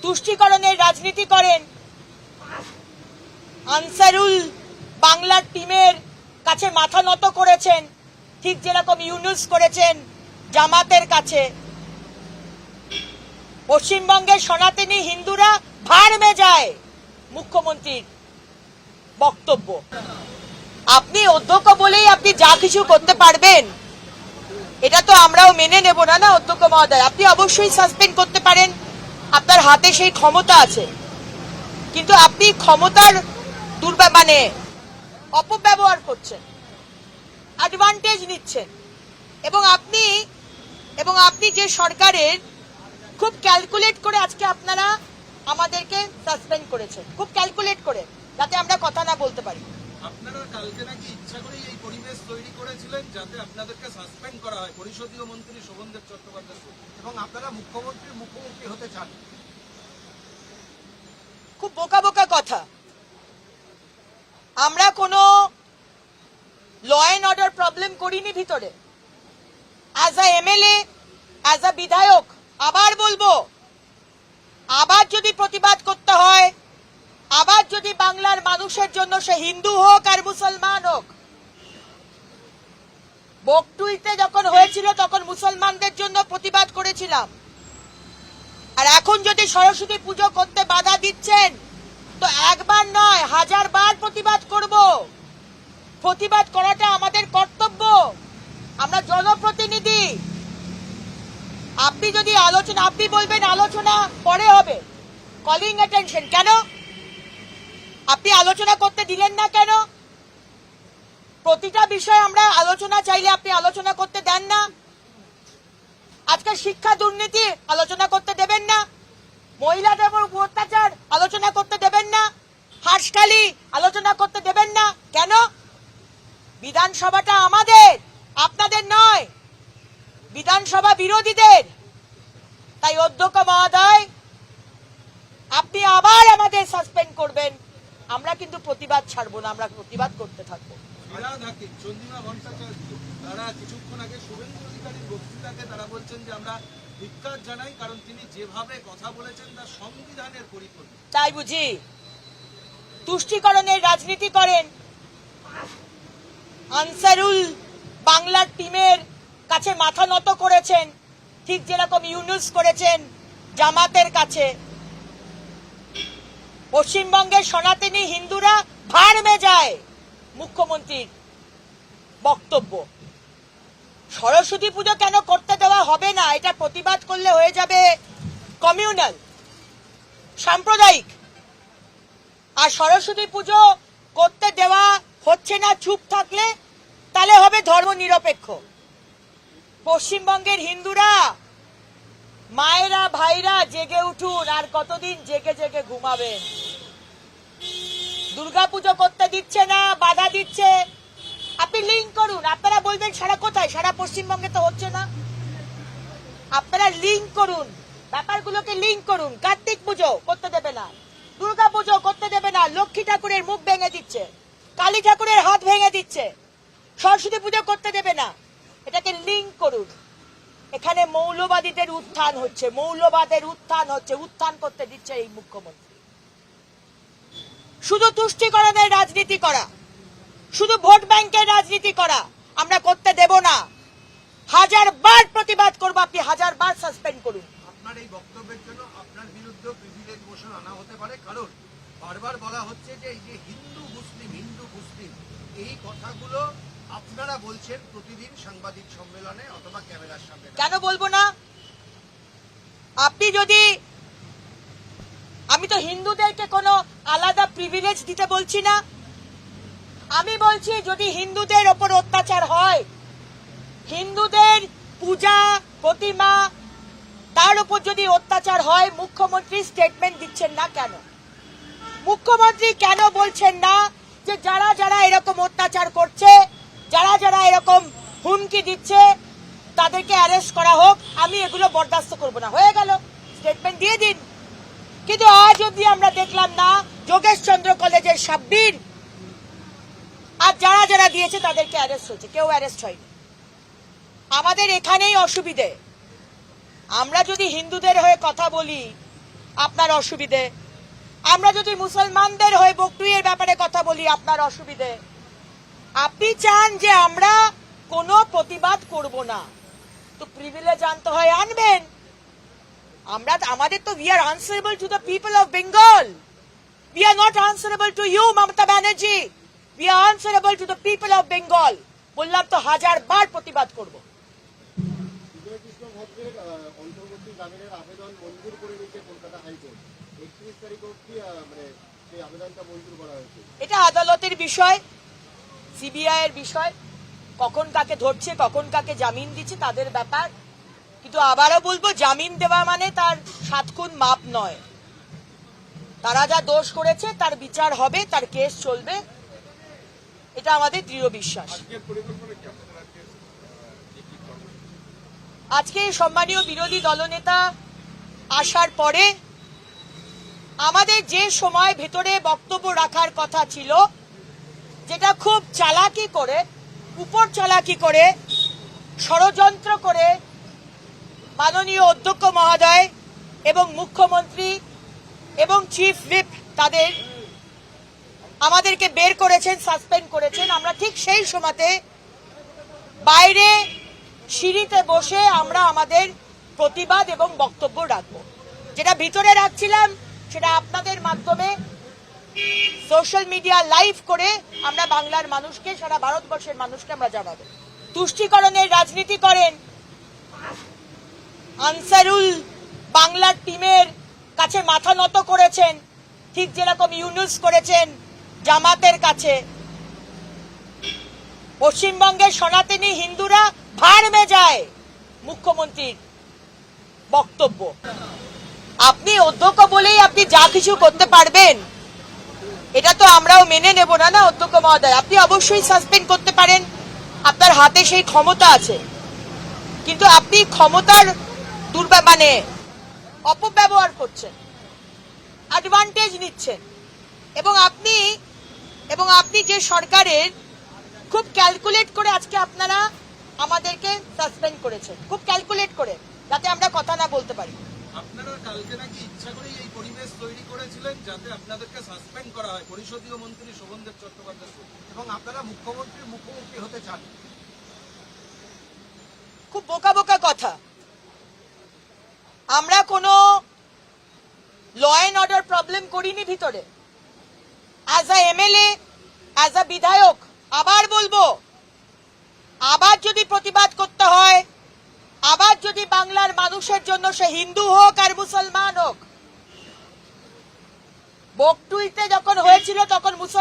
তুষ্টিকরণের রাজনীতি করেন, আনসারুল বাংলার টিমের কাছে মাথা নত করেছেন, ঠিক যেরকম ইউনুস করেছেন জামাতের কাছে। পশ্চিমবঙ্গের সনাতনী হিন্দুরা ভাড় মে যায়, মুখ্যমন্ত্রীর বক্তব্য। আপনি অধ্যক্ষ বলেই আপনি যা কিছু করতে পারবেন এটা তো আমরাও মেনে নেব না। না অধ্যক্ষ মহোদয়, আপনি অবশ্যই সাসপেন্ড করতে পারেন, আপনার হাতে সেই ক্ষমতা আছে, কিন্তু আপনি ক্ষমতার অপব্যবহার করছেন, অ্যাডভান্টেজ নিচ্ছেন, এবং আপনি যে সরকারের খুব ক্যালকুলেট করে আজকে আপনারা আমাদেরকে সাসপেন্ড করেছেন, খুব ক্যালকুলেট করে, যাতে আমরা কথা না বলতে পারি। আপনারা কালকে নাকি ইচ্ছা করেই এই পরিবেশ তৈরি করেছিলেন যাতে আপনাদেরকে সাসপেন্ড করা হয় পরিষদীয় মন্ত্রী শোভনদেব চট্টোপাধ্যায়, এবং আপনারা মুখ্যমন্ত্রীর মুখোমুখি হতে চান। খুব বোকা বোকা কথা। আমরা কোনো ল অ্যান্ড অর্ডার প্রবলেম করিনি ভিতরে। As a MLA, as a বিধায়ক, আবার বলবো, আবার যদি প্রতিবাদ করতে হয়, আবার যদি বাংলার মানুষের জন্য, সে হিন্দু হোক আর মুসলমান হোক, বকটুইতে যখন হয়েছিল তখন মুসলমানদের জন্য প্রতিবাদ করেছিলাম, আর এখন যদি সরস্বতী পুজো করতে বাধা দিচ্ছেন তো একবার নয় 1000 বার প্রতিবাদ করব। প্রতিবাদ করাটা আমাদের কর্তব্য, আমরা জনপ্রতিনিধি। আপনি যদি আপনি বলবেন আলোচনা পরে হবে, কলিং অ্যাটেনশন, কেন আপনি আলোচনা করতে দিলেন না? কেন প্রতিটা বিষয়ে আমরা আলোচনা চাইলে আপনি আলোচনা করতে দেন না? আজকে শিক্ষা দুর্নীতি আলোচনা করতে দেবেন না? মহিলাদের উপর অত্যাচার আলোচনা করতে দেবেন না? হাঁসখালি আলোচনা করতে দেবেন না? কেন? বিধানসভাটা আমাদের, আপনাদের নয়, বিধানসভা বিরোধীদের। তাই অধ্যক্ষ মহোদয়, আপনি আবার আমাদের সাসপেন্ড করবেন, আমরা কিন্তু প্রতিবাদ ছাড়বো না, আমরা প্রতিবাদ করতে থাকবো। তারা কিছুক্ষণ আগে শুভেন্দু অধিকারীর বক্তৃতাকে তারা বলছেন যে আমরা ধিক্কার জানাই, কারণ তিনি যেভাবে কথা বলেছেন তা সংবিধানের পরিপন্থী। তাই বুঝি তুষ্টিকরণের রাজনীতি করেন, আনসারুল বাংলার টিমের কাছে মাথা নত করেছেন, ঠিক যেরকম ইউনুস করেছেন জামাতের কাছে। পশ্চিমবঙ্গের সনাতনী হিন্দুরা ভাড় মে যায়, মুখ্যমন্ত্রীর বক্তব্য। সরস্বতী পুজো কেন করতে দেওয়া হবে না, এটা প্রতিবাদ করলে হয়ে যাবে কমিউনাল, সাম্প্রদায়িক। আর সরস্বতী পুজো করতে দেওয়া হচ্ছে না চুপ থাকলে, তাহলে হবে ধর্ম নিরপেক্ষ। পশ্চিমবঙ্গের হিন্দুরা, মায়েরা, ভাইরা জেগে উঠুন, আর কতদিন জেগে জেগে ঘুমাবেন? দুর্গাপুজো করতে দিচ্ছে না, বাধা দিচ্ছে। আপনি লিঙ্ক করুন, আপনারা বলবেন সারা কোথায়, সারা পশ্চিমবঙ্গে তো হচ্ছে না। আপনারা লিঙ্ক করুন, ব্যাপারগুলোকে লিঙ্ক করুন। কার্তিক পুজো করতে দেবে না, দুর্গা পুজো করতে দেবে না, লক্ষ্মী ঠাকুরের মুখ ভেঙে দিচ্ছে, কালী ঠাকুরের হাত ভেঙে দিচ্ছে, সরস্বতী পুজো করতে দেবে না, এটাকে লিঙ্ক করুন। এখানে মৌলবাদীদের উত্থান হচ্ছে, মৌলবাদের উত্থান হচ্ছে, উত্থান করতে দিচ্ছে এই মুখ্যমন্ত্রী। শুধু তুষ্টিকরণের রাজনীতি করা, শুধু ভোট ব্যাংকের রাজনীতি করা আমরা করতে দেব না। 1000 বার প্রতিবাদ করবো, আপনি 1000 বার সাসপেন্ড করুন। আপনার এই বক্তব্যের জন্য আপনার বিরুদ্ধে প্রিভিলেজ মোশন আনা হতে পারে, কারণ বারবার বলা হচ্ছে যে এই যে হিন্দু মুসলিম এই কথাগুলো আপনারা বলছেন প্রতিদিন সাংবাদিক সম্মেলনে অথবা ক্যামেরার সামনে। কেন বলবো না? আপনি যদি, আমি তো হিন্দুদেরকে কোনো আলাদা প্রিভিলেজ দিতে বলছি না, আমি বলছি যদি হিন্দুদের ওপর অত্যাচার হয়, হিন্দুদের পূজা প্রতিমা তার উপর যদি অত্যাচার হয়, মুখ্যমন্ত্রী স্টেটমেন্ট দিচ্ছেন না কেন? মুখ্যমন্ত্রী কেন বলছেন না যে যারা যারা এরকম অত্যাচার করছে, যারা যারা এরকম হুমকি দিচ্ছে তাদেরকে অ্যারেস্ট করা হোক, আমি এগুলো বরদাস্ত করব না? হয়ে গেল, স্টেটমেন্ট দিয়ে দিন। কিন্তু আজ অব্দি আমরা দেখলাম না যোগেশ চন্দ্র কলেজের সাব্বির আর যারা যারা দিয়েছে তাদেরকে অ্যারেস্ট হয়েছে, কেউ অ্যারেস্ট হয়নি। আমাদের এখানেই অসুবিধে, আমরা যদি হিন্দুদের হয়ে কথা বলি আপনার অসুবিধে, আমরা যদি মুসলমানদের হয়ে বকটুইয়ের ব্যাপারে কথা বলি আপনার অসুবিধে। আপনি চান যে আমরা কোনো প্রতিবাদ করব না, তো প্রিভিলেজ আনতে হয় আনবেন। আমাদের তো we are answerable to the people of Bengal. We are not answerable to you, Mamata Banerjee. We are answerable to the people of Bengal. বললাম তো 1000 বার প্রতিবাদ করব। বিজয় কৃষ্ণ ভদ্রের অন্তর্বর্তী জামিনের আবেদন মঞ্জুর করে নিয়েছে কলকাতা হাইকোর্ট। 31 তারিখ অবধি সেই আবেদনটা মঞ্জুর করা হয়েছে। এটা আদালতের বিষয়, সিবিআই এর বিষয়, কখন কাকে ধরছে কখন কাকে জামিন দিচ্ছে তাদের ব্যাপার। কিন্তু আবারও বলবো, জামিন দেওয়া মানে তার 7 খুন মাপ নয়। তারা যা দোষ করেছে তার বিচার হবে, তার কেস চলবে, এটা আমাদের দৃঢ় বিশ্বাস। আজকে সম্মানীয় বিরোধী দলনেতা আসার পরে আমাদের যে সময় ভেতরে বক্তব্য রাখার কথা ছিল, যেটা খুব চালাকি করে, উপর চালাকি করে, ষড়যন্ত্র করে মাননীয় অধ্যক্ষ মহোদয় এবং মুখ্যমন্ত্রী এবং চিফ হুইপ তাদের আমাদেরকে বের করেছেন, সাসপেন্ড করেছেন, আমরা ঠিক সেই সময়তে বাইরে সিঁড়িতে বসে আমরা আমাদের প্রতিবাদ এবং বক্তব্য রাখবো। যেটা ভিতরে রাখছিলাম সেটা আপনাদের মাধ্যমে সোশ্যাল মিডিয়া লাইভ করে আমরা বাংলার মানুষকে, সারা ভারতবর্ষের মানুষকে আমরা জানাবো। তুষ্টিকরণের রাজনীতি করেন, আনসারুল বাংলার টিমের কাছে মাথা নত করেছেন, ঠিক যেরকম ইউনুস করেছেন জামাতের কাছে। পশ্চিমবঙ্গের সনাতনী হিন্দুরা ভাড় মে যায় মুখ্যমন্ত্রীর বক্তব্য। আপনি অধ্যক্ষ বলেই আপনি যা কিছু করতে পারবেন এটা তো আমরাও মেনে নেব না। না অধ্যক্ষ মহোদয়, আপনি অবশ্যই সাসপেন্ড করতে পারেন, আপনার হাতে সেই ক্ষমতা আছে, কিন্তু আপনি ক্ষমতার অপব্যবহার করছেন, অ্যাডভান্টেজ নিচ্ছেন, এবং আপনি যে সরকারের খুব ক্যালকুলেট করে আজকে আপনারা আমাদেরকে সাসপেন্ড করেছেন, খুব ক্যালকুলেট করে, যাতে আমরা কথা না বলতে পারি। আপনারা কালকে নাকি ইচ্ছা করেই এই পরিবেশ তৈরি করেছিলেন যাতে আপনাদেরকে সাসপেন্ড করা হয় পরিষদীয় মন্ত্রী শোভনদেব চট্টোপাধ্যায়, এবং আপনারা মুখ্যমন্ত্রীর মুখোমুখি হতে চান। খুব বোকা বোকা কথা। আমরা কোনো ল অ্যান্ড অর্ডার প্রবলেম করিনি ভিতরে। As a MLA, as a বিধায়ক, আবার বলবো, আবার যদি প্রতিবাদ করতে হয়, আবার যদি বাংলার মানুষের জন্য, সে হিন্দু হোক আর মুসলমান হোক, বকটুইতে যখন হয়েছিল তখন মুসলমান